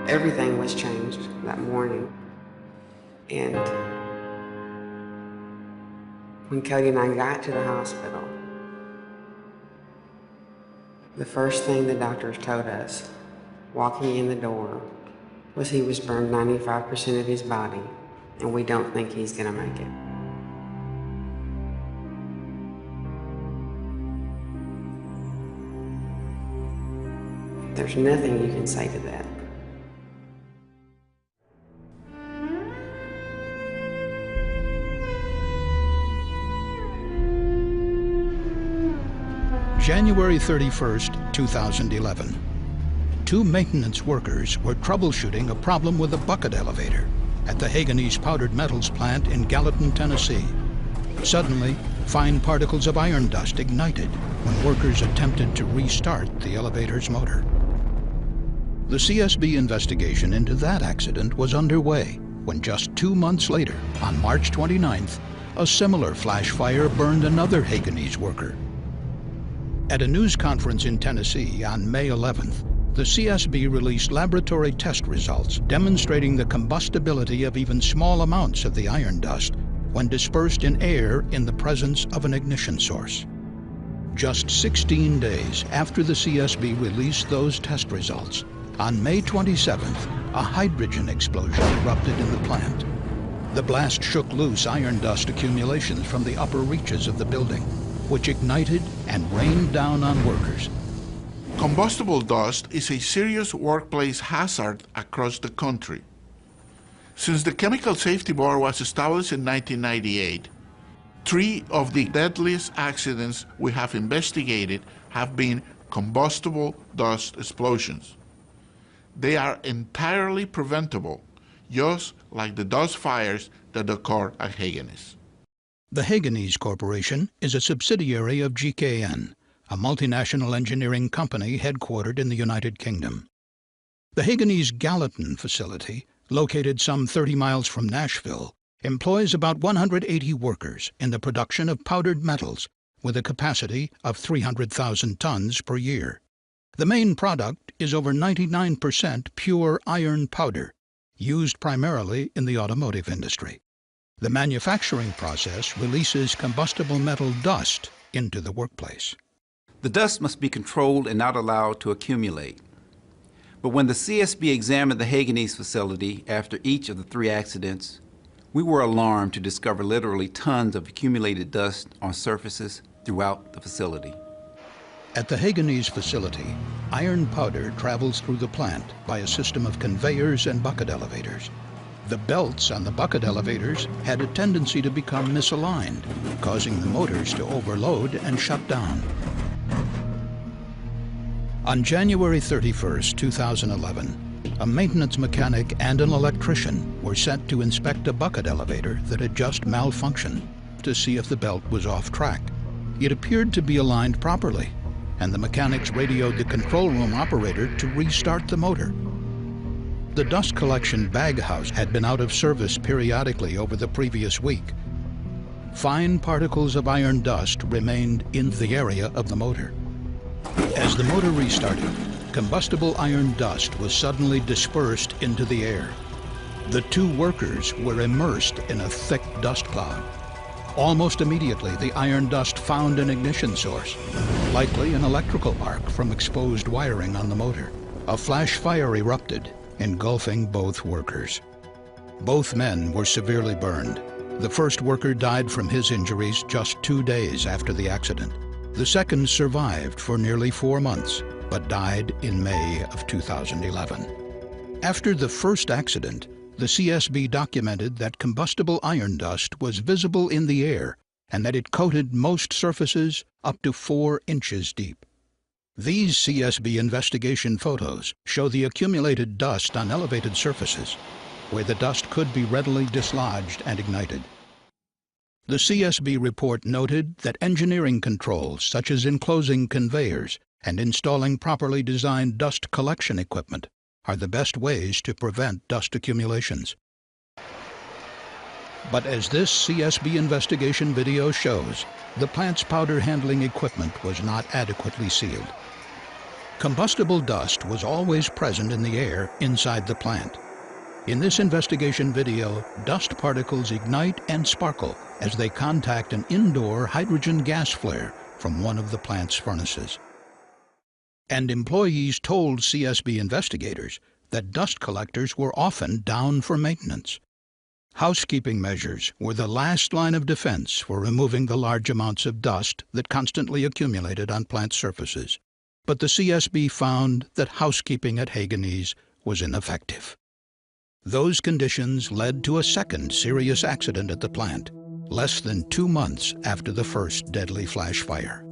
Everything was changed that morning. And when Cody and I got to the hospital, the first thing the doctors told us, walking in the door, was he was burned 95% of his body, and we don't think he's gonna make it. There's nothing you can say to that. January 31st, 2011. Two maintenance workers were troubleshooting a problem with a bucket elevator at the Haganese powdered metals plant in Gallatin, Tennessee. Suddenly, fine particles of iron dust ignited when workers attempted to restart the elevator's motor. The CSB investigation into that accident was underway when just 2 months later, on March 29th, a similar flash fire burned another Haganese worker. At a news conference in Tennessee on May 11th, the CSB released laboratory test results demonstrating the combustibility of even small amounts of the iron dust when dispersed in air in the presence of an ignition source. Just 16 days after the CSB released those test results, on May 27th, a hydrogen explosion erupted in the plant. The blast shook loose iron dust accumulations from the upper reaches of the building, which ignited and rained down on workers. Combustible dust is a serious workplace hazard across the country. Since the Chemical Safety Board was established in 1998, 3 of the deadliest accidents we have investigated have been combustible dust explosions. They are entirely preventable, just like the dust fires that occur at Haganese. The Haganese Corporation is a subsidiary of GKN, a multinational engineering company headquartered in the United Kingdom. The Haganese Gallatin facility, located some 30 miles from Nashville, employs about 180 workers in the production of powdered metals with a capacity of 300,000 tons per year. The main product is over 99% pure iron powder, used primarily in the automotive industry. The manufacturing process releases combustible metal dust into the workplace. The dust must be controlled and not allowed to accumulate. But when the CSB examined the Haganese facility after each of the 3 accidents, we were alarmed to discover literally tons of accumulated dust on surfaces throughout the facility. At the Haganese facility, iron powder travels through the plant by a system of conveyors and bucket elevators. The belts on the bucket elevators had a tendency to become misaligned, causing the motors to overload and shut down. On January 31st, 2011, a maintenance mechanic and an electrician were sent to inspect a bucket elevator that had just malfunctioned to see if the belt was off track. It appeared to be aligned properly, and the mechanics radioed the control room operator to restart the motor. The dust collection bag house had been out of service periodically over the previous week. Fine particles of iron dust remained in the area of the motor. As the motor restarted, combustible iron dust was suddenly dispersed into the air. The 2 workers were immersed in a thick dust cloud. Almost immediately, the iron dust found an ignition source, likely an electrical arc from exposed wiring on the motor. A flash fire erupted, engulfing both workers. Both men were severely burned. The first worker died from his injuries just 2 days after the accident. The second survived for nearly 4 months, but died in May of 2011. After the first accident, the CSB documented that combustible iron dust was visible in the air and that it coated most surfaces up to 4 inches deep. These CSB investigation photos show the accumulated dust on elevated surfaces, where the dust could be readily dislodged and ignited. The CSB report noted that engineering controls, such as enclosing conveyors and installing properly designed dust collection equipment, are the best ways to prevent dust accumulations. But as this CSB investigation video shows, the plant's powder handling equipment was not adequately sealed. Combustible dust was always present in the air inside the plant. In this investigation video, dust particles ignite and sparkle as they contact an indoor hydrogen gas flare from one of the plant's furnaces. And employees told CSB investigators that dust collectors were often down for maintenance. Housekeeping measures were the last line of defense for removing the large amounts of dust that constantly accumulated on plant surfaces. But the CSB found that housekeeping at Haganese was ineffective. Those conditions led to a second serious accident at the plant, less than 2 months after the first deadly flash fire.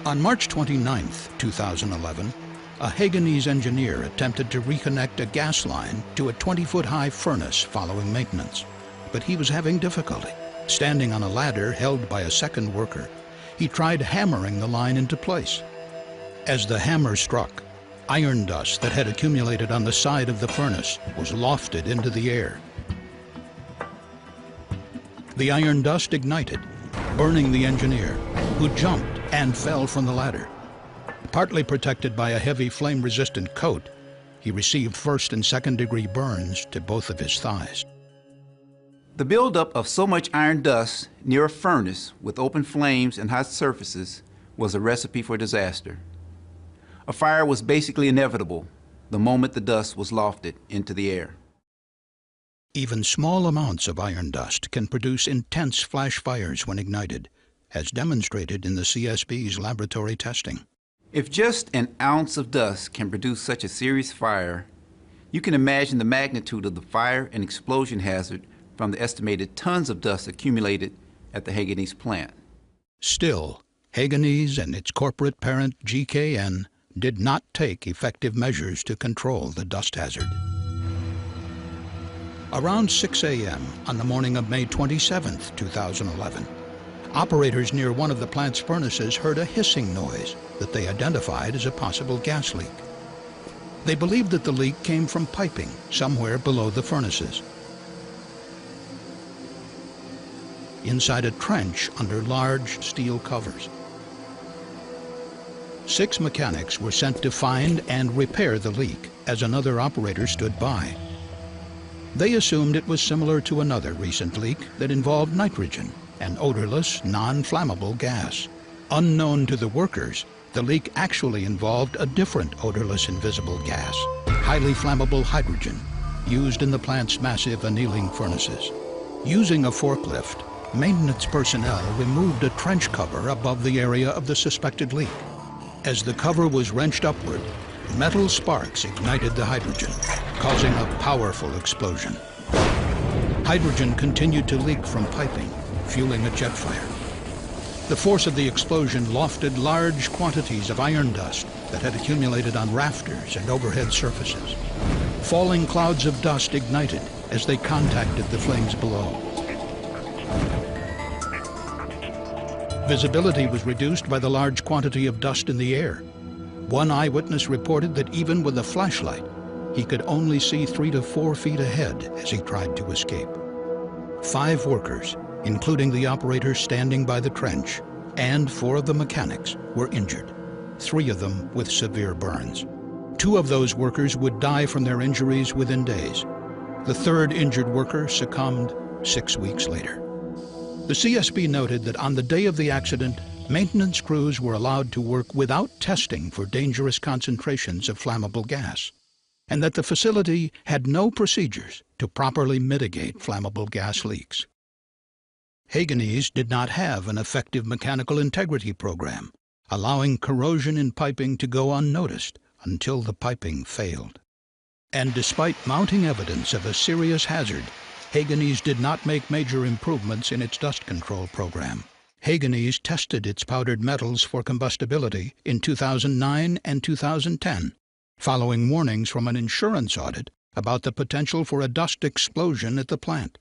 On March 29, 2011, a Haganese engineer attempted to reconnect a gas line to a 20-foot-high furnace following maintenance, but he was having difficulty. Standing on a ladder held by a second worker, he tried hammering the line into place. As the hammer struck, iron dust that had accumulated on the side of the furnace was lofted into the air. The iron dust ignited, burning the engineer, who jumped and fell from the ladder. Partly protected by a heavy flame-resistant coat, he received first and second-degree burns to both of his thighs. The buildup of so much iron dust near a furnace with open flames and hot surfaces was a recipe for disaster. A fire was basically inevitable the moment the dust was lofted into the air. Even small amounts of iron dust can produce intense flash fires when ignited, as demonstrated in the CSB's laboratory testing. If just an ounce of dust can produce such a serious fire, you can imagine the magnitude of the fire and explosion hazard from the estimated tons of dust accumulated at the Haganese plant. Still, Haganese and its corporate parent GKN did not take effective measures to control the dust hazard. Around 6 a.m. on the morning of May 27, 2011, operators near one of the plant's furnaces heard a hissing noise that they identified as a possible gas leak. They believed that the leak came from piping somewhere below the furnaces. Inside a trench under large steel covers. 6 mechanics were sent to find and repair the leak as another operator stood by. They assumed it was similar to another recent leak that involved nitrogen, an odorless, non-flammable gas. Unknown to the workers, the leak actually involved a different odorless invisible gas, highly flammable hydrogen, used in the plant's massive annealing furnaces. Using a forklift, maintenance personnel removed a trench cover above the area of the suspected leak. As the cover was wrenched upward, metal sparks ignited the hydrogen, causing a powerful explosion. Hydrogen continued to leak from piping, fueling a jet fire. The force of the explosion lofted large quantities of iron dust that had accumulated on rafters and overhead surfaces. Falling clouds of dust ignited as they contacted the flames below. Visibility was reduced by the large quantity of dust in the air. One eyewitness reported that even with a flashlight, he could only see 3 to 4 feet ahead as he tried to escape. 5 workers, including the operator standing by the trench, and 4 of the mechanics were injured, 3 of them with severe burns. 2 of those workers would die from their injuries within days. The 3rd injured worker succumbed 6 weeks later. The CSB noted that on the day of the accident, maintenance crews were allowed to work without testing for dangerous concentrations of flammable gas, and that the facility had no procedures to properly mitigate flammable gas leaks. Haganese did not have an effective mechanical integrity program, allowing corrosion in piping to go unnoticed until the piping failed. And despite mounting evidence of a serious hazard, Haganese did not make major improvements in its dust control program. Haganese tested its powdered metals for combustibility in 2009 and 2010, following warnings from an insurance audit about the potential for a dust explosion at the plant.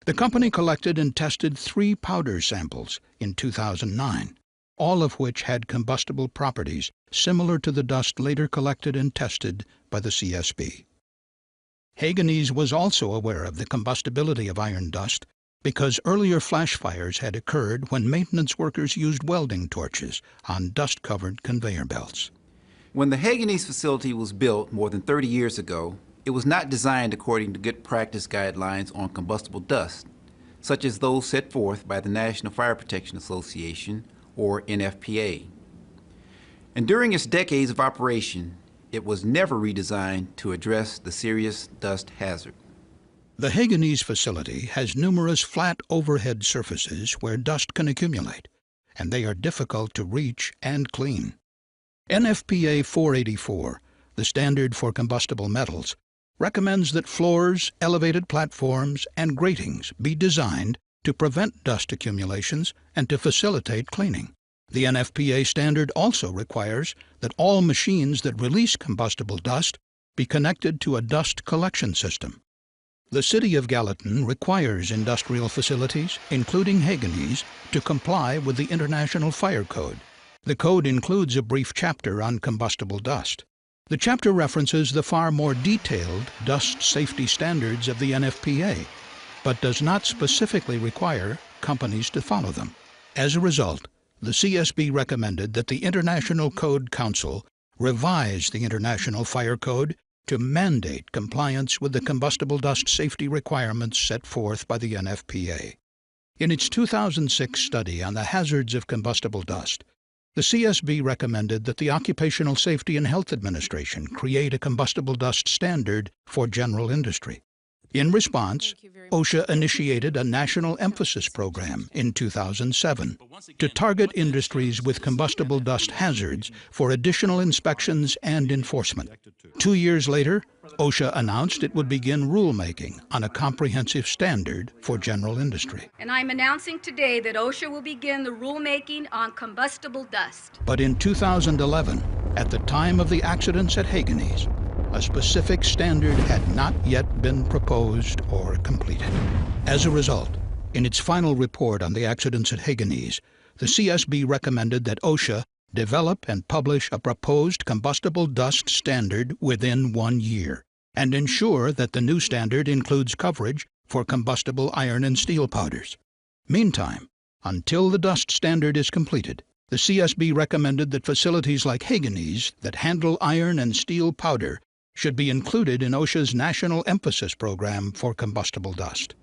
The company collected and tested 3 powder samples in 2009, all of which had combustible properties similar to the dust later collected and tested by the CSB. Haganese was also aware of the combustibility of iron dust because earlier flash fires had occurred when maintenance workers used welding torches on dust-covered conveyor belts. When the Haganese facility was built more than 30 years ago, it was not designed according to good practice guidelines on combustible dust, such as those set forth by the National Fire Protection Association, or NFPA. And during its decades of operation, it was never redesigned to address the serious dust hazard. The Haganese facility has numerous flat overhead surfaces where dust can accumulate, and they are difficult to reach and clean. NFPA 484, the standard for combustible metals, recommends that floors, elevated platforms, and gratings be designed to prevent dust accumulations and to facilitate cleaning. The NFPA standard also requires that all machines that release combustible dust be connected to a dust collection system. The City of Gallatin requires industrial facilities, including Haganese, to comply with the International Fire Code. The code includes a brief chapter on combustible dust. The chapter references the far more detailed dust safety standards of the NFPA, but does not specifically require companies to follow them. As a result, the CSB recommended that the International Code Council revise the International Fire Code to mandate compliance with the combustible dust safety requirements set forth by the NFPA. In its 2006 study on the hazards of combustible dust, the CSB recommended that the Occupational Safety and Health Administration create a combustible dust standard for general industry. In response, OSHA initiated a national emphasis program in 2007 to target industries with combustible dust hazards for additional inspections and enforcement. 2 years later, OSHA announced it would begin rulemaking on a comprehensive standard for general industry. And I'm announcing today that OSHA will begin the rulemaking on combustible dust. But in 2011, at the time of the accidents at Haganese, a specific standard had not yet been proposed or completed. As a result, in its final report on the accidents at Haganese, the CSB recommended that OSHA develop and publish a proposed combustible dust standard within 1 year, and ensure that the new standard includes coverage for combustible iron and steel powders. Meantime, until the dust standard is completed, the CSB recommended that facilities like Haganese that handle iron and steel powder should be included in OSHA's National Emphasis Program for combustible dust.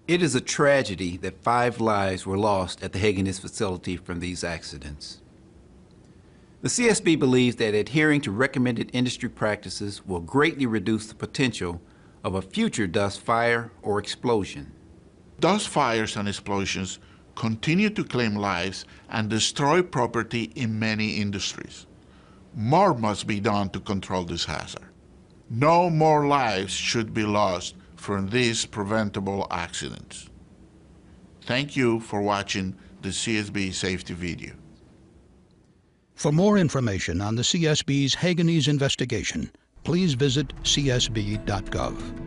It is a tragedy that 5 lives were lost at the Haganese facility from these accidents. The CSB believes that adhering to recommended industry practices will greatly reduce the potential of a future dust fire or explosion. Dust fires and explosions continue to claim lives and destroy property in many industries. More must be done to control this hazard. No more lives should be lost from these preventable accidents. Thank you for watching the CSB safety video. For more information on the CSB's Haganese investigation, please visit csb.gov.